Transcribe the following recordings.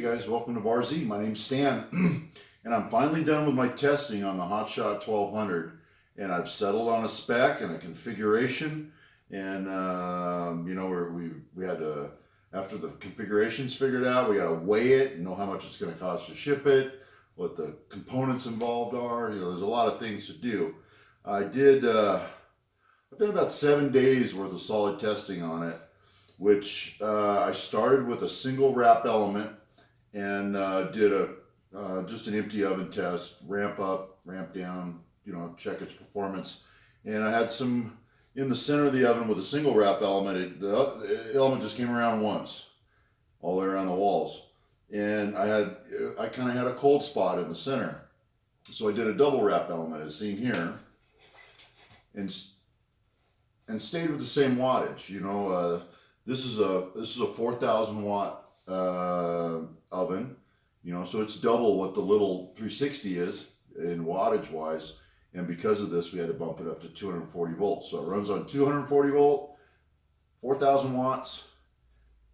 guys, welcome to Bar Z. My name's Stan, and I'm finally done with my testing on the Hotshot 1200, and I've settled on a spec and a configuration, and we had to, after the configuration's figured out, we got to weigh it and know how much it's going to cost to ship it, what the components involved are. There's a lot of things to do. I've done about 7 days worth of solid testing on it, which I started with a single wrap element and did just an empty oven test, ramp up, ramp down, check its performance. And I had some in the center of the oven with a single wrap element. The element just came around once, all the way around the walls. And I kind of had a cold spot in the center. So I did a double wrap element as seen here, and stayed with the same wattage. This is a 4,000 watt oven, so it's double what the little 360 is in wattage wise. And because of this, we had to bump it up to 240 volts. So it runs on 240 volt, 4,000 watts,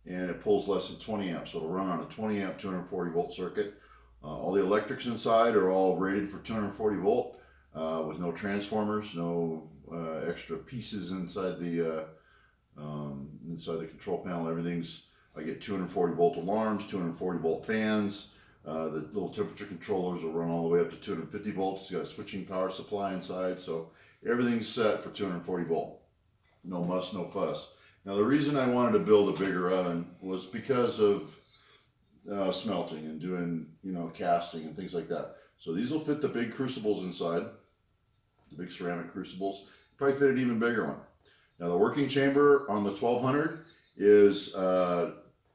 and it pulls less than 20 amps. So it'll run on a 20 amp, 240 volt circuit. All the electrics inside are all rated for 240 volt with no transformers, no extra pieces inside the control panel. I get 240 volt alarms, 240 volt fans. The little temperature controllers will run all the way up to 250 volts. It's got a switching power supply inside, so everything's set for 240 volt. No muss, no fuss. Now the reason I wanted to build a bigger oven was because of smelting and doing casting and things like that. So these will fit the big crucibles inside, the big ceramic crucibles. Probably fit an even bigger one. Now the working chamber on the 1200 is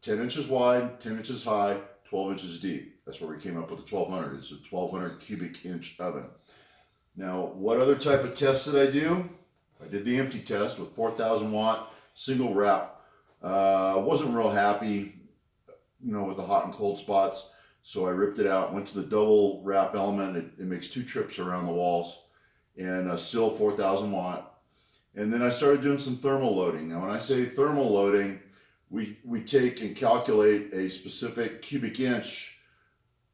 10 inches wide, 10 inches high, 12 inches deep. That's where we came up with the 1200. It's a 1200 cubic inch oven. Now, what other type of tests did I do? I did the empty test with 4,000 watt single wrap. Wasn't real happy, with the hot and cold spots. So I ripped it out, went to the double wrap element. It makes 2 trips around the walls, and still 4,000 watt. And then I started doing some thermal loading. Now, when I say thermal loading, we take and calculate a specific cubic inch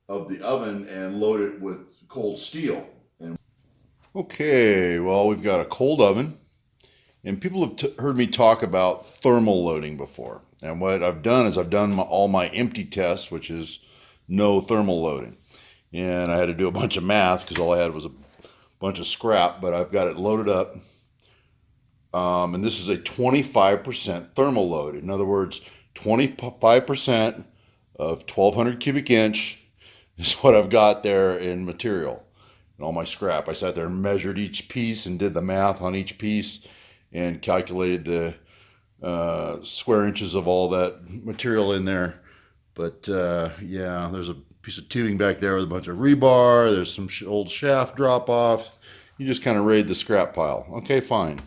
of the oven and load it with cold steel. Okay, well, we've got a cold oven, and people have heard me talk about thermal loading before. And what I've done is I've done all my empty tests, which is no thermal loading. And I had to do a bunch of math because all I had was a bunch of scrap, but I've got it loaded up. And this is a 25% thermal load. In other words, 25% of 1,200 cubic inch is what I've got there in material and all my scrap. I sat there and measured each piece and did the math on each piece and calculated the square inches of all that material in there. But yeah, there's a piece of tubing back there with a bunch of rebar. There's some old shaft drop-offs. You just kind of raid the scrap pile. Okay, fine.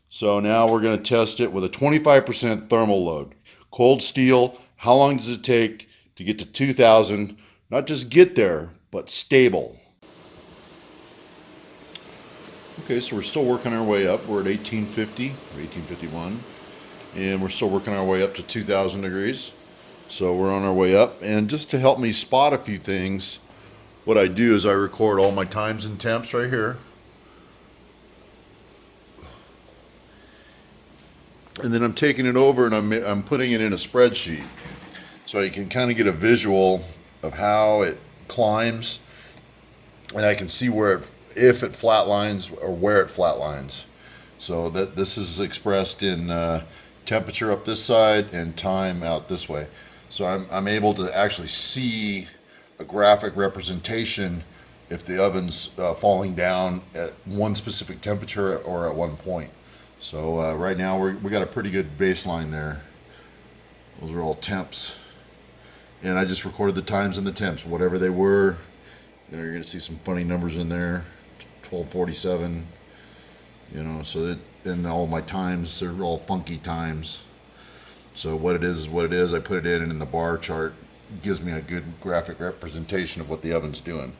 So now we're going to test it with a 25% thermal load. Cold steel, how long does it take to get to 2,000? Not just get there, but stable. Okay, so we're still working our way up. We're at 1850, 1851, and we're still working our way up to 2,000 degrees. So we're on our way up, and just to help me spot a few things, what I do is I record all my times and temps right here. And then I'm taking it over and I'm putting it in a spreadsheet so you can kind of get a visual of how it climbs, and I can see if it flatlines or where it flatlines. So that this is expressed in temperature up this side and time out this way. So I'm able to actually see a graphic representation if the oven's falling down at one specific temperature or at one point. So right now we got a pretty good baseline there. Those are all temps, and I just recorded the times and the temps, whatever they were. You're gonna see some funny numbers in there, 1247. So that, and all my times, they're all funky times. So what it is what it is. I put it in, and in the bar chart gives me a good graphic representation of what the oven's doing.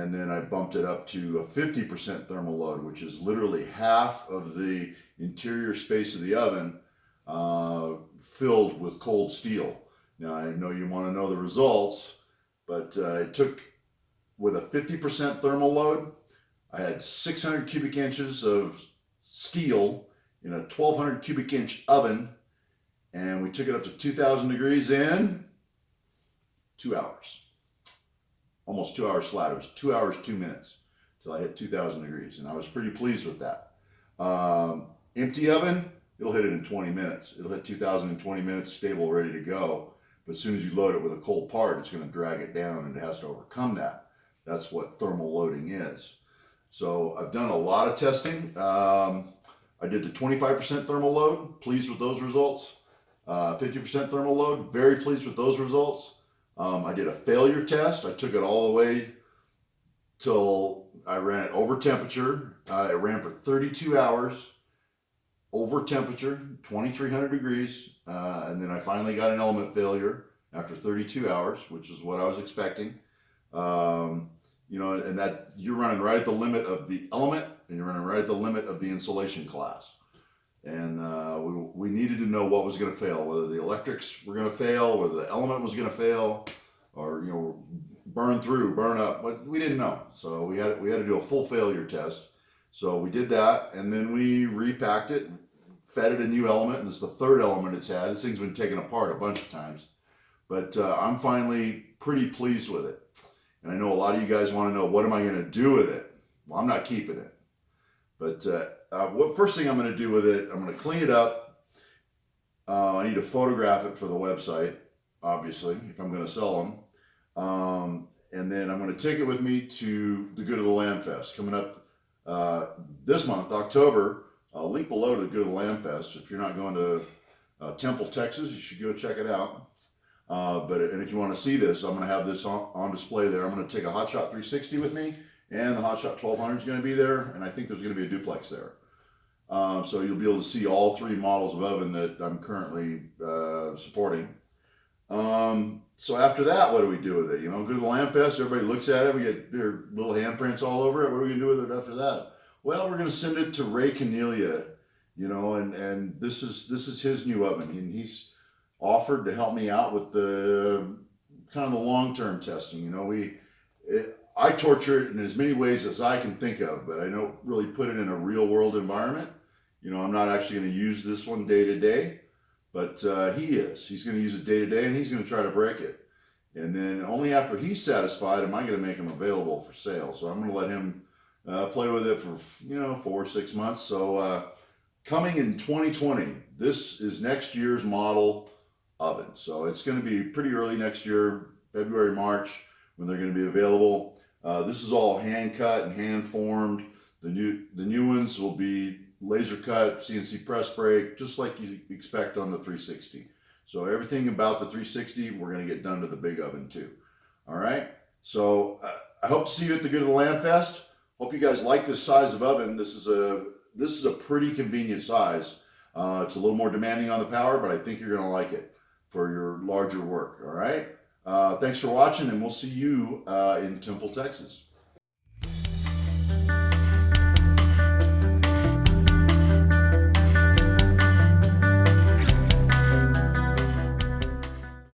and then I bumped it up to a 50% thermal load, which is literally half of the interior space of the oven filled with cold steel. Now, I know you want to know the results, but it took, with a 50% thermal load, I had 600 cubic inches of steel in a 1200 cubic inch oven, and we took it up to 2000 degrees in 2 hours. Almost 2 hours flat. It was 2 hours, 2 minutes till I hit 2000 degrees, and I was pretty pleased with that. Empty oven, it'll hit it in 20 minutes. It'll hit 2000 in 20 minutes, stable, ready to go. But as soon as you load it with a cold part, it's going to drag it down, and it has to overcome that. That's what thermal loading is. So I've done a lot of testing. I did the 25% thermal load, pleased with those results. 50% thermal load, very pleased with those results. I did a failure test. I took it all the way till I ran it over temperature. It ran for 32 hours over temperature, 2300 degrees. And then I finally got an element failure after 32 hours, which is what I was expecting. You know, and that you're running right at the limit of the element, and you're running right at the limit of the insulation class. And we needed to know what was going to fail, whether the electrics were going to fail, whether the element was going to fail, or, you know, burn through, burn up. But we didn't know, so we had to do a full failure test. So we did that, and then we repacked it, fed it a new element, and it's the third element it's had. This thing's been taken apart a bunch of times, but I'm finally pretty pleased with it. And I know a lot of you guys want to know, what am I going to do with it? Well, I'm not keeping it. But what first thing I'm going to do with it, I'm going to clean it up. I need to photograph it for the website, obviously, if I'm going to sell them. And then I'm going to take it with me to the Good of the Land Fest coming up this month, October. I'll link below to the Good of the Land Fest. If you're not going to Temple, Texas, you should go check it out. And if you want to see this, I'm going to have this on display there. I'm going to take a Hotshot 360 with me, and the Hotshot 1200 is going to be there, and I think there's going to be a duplex there. So you'll be able to see all three models of oven that I'm currently supporting. So after that, what do we do with it? You know, go to the Land Fest, everybody looks at it, we get their little handprints all over it. What are we going to do with it after that? Well, we're going to send it to Ray Cornelia, you know, and this is his new oven, and he's offered to help me out with the kind of the long-term testing. You know, I torture it in as many ways as I can think of, but I don't really put it in a real-world environment. You know, I'm not actually going to use this one day to day, but he is. He's going to use it day to day, and he's going to try to break it. And then only after he's satisfied am I going to make him available for sale. So I'm going to let him play with it for, you know, 4 or 6 months. So coming in 2020, this is next year's model oven. So it's going to be pretty early next year, February, March, when they're going to be available. This is all hand cut and hand formed. The new ones will be laser cut, CNC press brake, just like you expect on the 360. So everything about the 360, we're going to get done to the big oven too. All right. So I hope to see you at the Good of the Land Fest. Hope you guys like this size of oven. This is a pretty convenient size. It's a little more demanding on the power, but I think you're going to like it for your larger work. All right. Thanks for watching, and we'll see you in Temple, Texas.